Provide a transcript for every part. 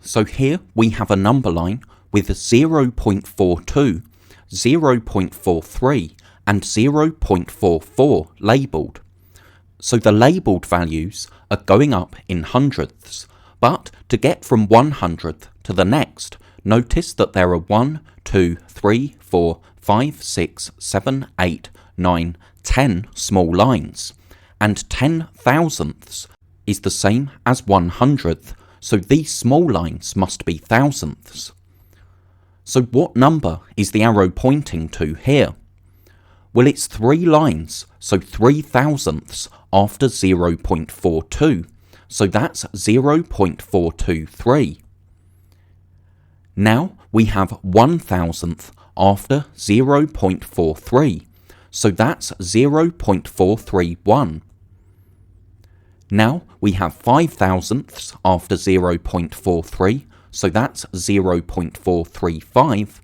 So here we have a number line with 0.42, 0.43 and 0.44 labelled. So the labelled values are going up in hundredths, but to get from 100th to the next, notice that there are 1, 2, 3, 4, 5, 6, 7, 8, 9, 10 small lines, and 10 thousandths is the same as 100th, so these small lines must be thousandths. So what number is the arrow pointing to here? Well, it's 3 lines, so 3 thousandths after 0.42, so that's 0.423. Now we have 1 thousandth after 0.43, so that's 0.431. Now we have 5 thousandths after 0.43, so that's 0.435.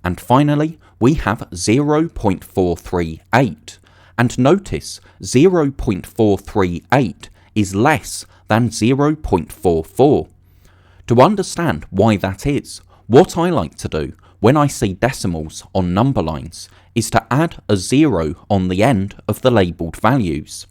And finally, we have 0.438. And notice 0.438 is less than 0.44. To understand why that is, what I like to do when I see decimals on number lines is to add a 0 on the end of the labelled values.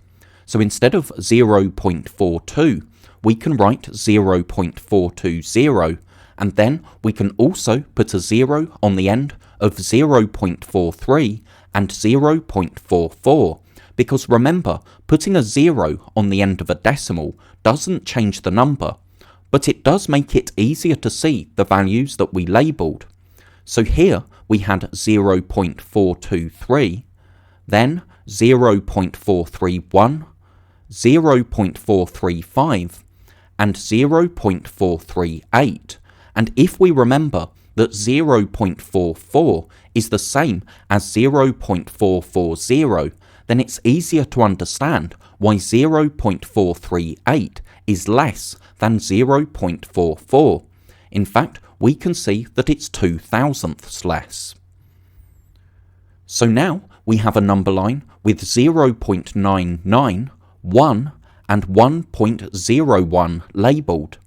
So instead of 0.42, we can write 0.420, and then we can also put a 0 on the end of 0.43 and 0.44, because remember, putting a 0 on the end of a decimal doesn't change the number, but it does make it easier to see the values that we labelled. So here we had 0.423, then 0.431, 0.435 and 0.438, and if we remember that 0.44 is the same as 0.440, then it's easier to understand why 0.438 is less than 0.44. In fact, we can see that it's 2 thousandths less. So now we have a number line with 0.99, 1 and 1.01 labelled.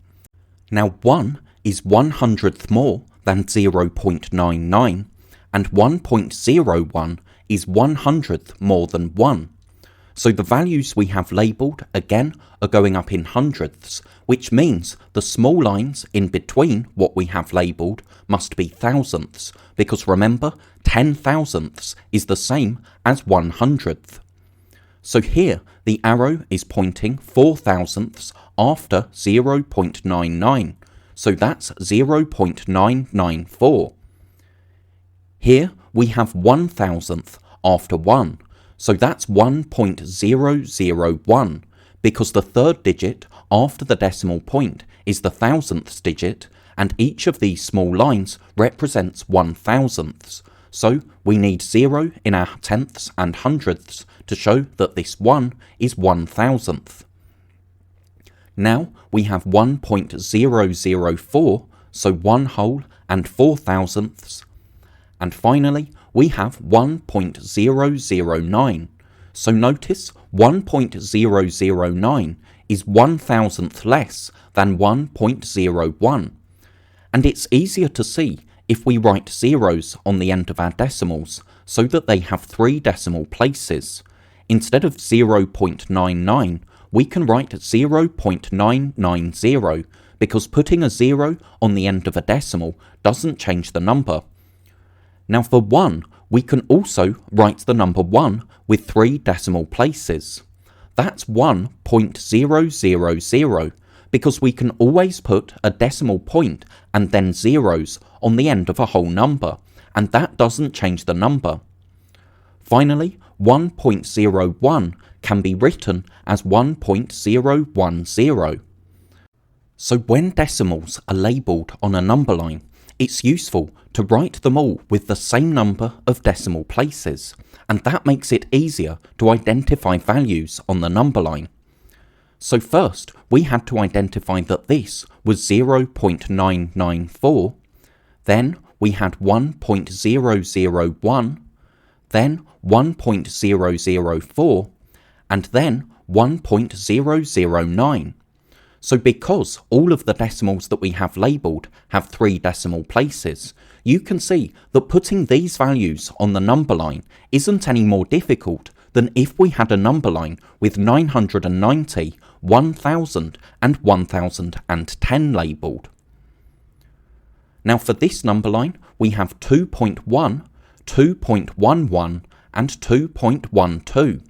Now 1 is 100th more than 0.99 and 1.01 is 100th more than 1. So the values we have labelled again are going up in hundredths, which means the small lines in between what we have labelled must be thousandths, because remember, 10 thousandths is the same as 100th. So here the arrow is pointing 4 thousandths after 0.99, so that's 0.994. Here we have 1 thousandth after 1, so that's 1.001, because the third digit after the decimal point is the thousandths digit, and each of these small lines represents 1 thousandths. So we need 0 in our tenths and hundredths to show that this 1 is 1 thousandth. Now we have 1.004, so 1 whole and 4 thousandths. And finally, we have 1.009. So notice 1.009 is 1 thousandth less than 1.01. And it's easier to see if we write zeros on the end of our decimals so that they have 3 decimal places. Instead of 0.99, we can write 0.990, because putting a 0 on the end of a decimal doesn't change the number. Now for 1, we can also write the number 1 with 3 decimal places. That's 1.000, because we can always put a decimal point and then zeros on the end of a whole number, and that doesn't change the number. Finally, 1.01 can be written as 1.010. So when decimals are labelled on a number line, it's useful to write them all with the same number of decimal places, and that makes it easier to identify values on the number line. So first, we had to identify that this was 0.994, then we had 1.001, then 1.004, and then 1.009. So because all of the decimals that we have labelled have 3 decimal places, you can see that putting these values on the number line isn't any more difficult than if we had a number line with 990, 1000 and 1010 labelled. Now for this number line, we have 2.1, 2.11 and 2.12.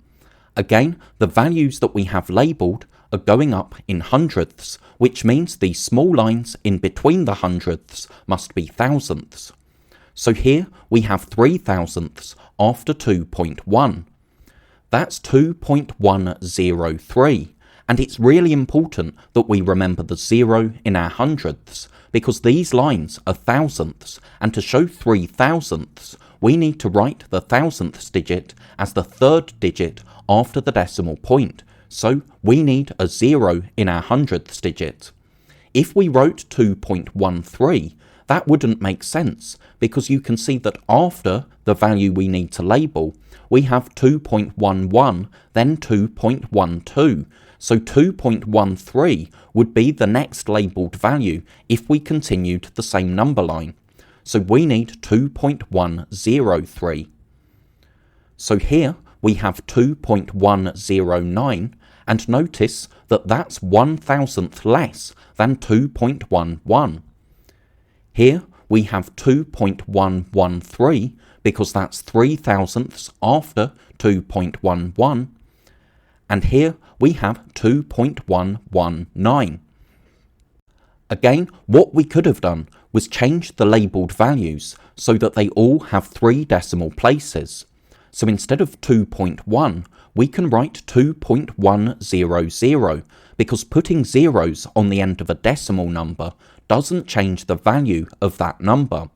Again, the values that we have labelled are going up in hundredths, which means these small lines in between the hundredths must be thousandths. So here we have 3 thousandths after 2.1. That's 2.103, and it's really important that we remember the 0 in our hundredths, because these lines are thousandths, and to show 3 thousandths, we need to write the thousandths digit as the 3rd digit after the decimal point, so we need a 0 in our hundredths digit. If we wrote 2.13, that wouldn't make sense, because you can see that after the value we need to label, we have 2.11, then 2.12, so 2.13 would be the next labelled value if we continued the same number line. So we need 2.103. So here we have 2.109, and notice that that's 1,000th less than 2.11. Here we have 2.113 because that's 3 thousandths after 2.11, and here we have 2.119. Again, what we could have done was change the labelled values so that they all have 3 decimal places. So instead of 2.1, we can write 2.100, because putting zeros on the end of a decimal number doesn't change the value of that number.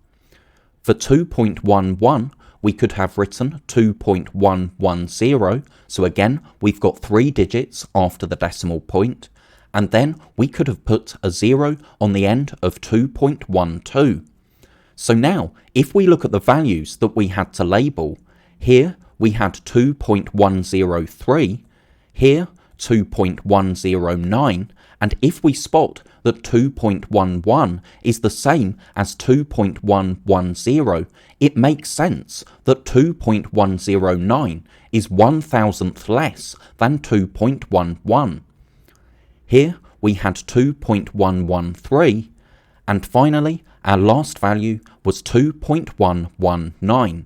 For 2.11, we could have written 2.110, so again, we've got 3 digits after the decimal point, and then we could have put a 0 on the end of 2.12. So now, if we look at the values that we had to label, here we had 2.103, here 2.109, and if we spot that 2.11 is the same as 2.110, it makes sense that 2.109 is 1,000th less than 2.11. Here we had 2.113, and finally our last value was 2.119.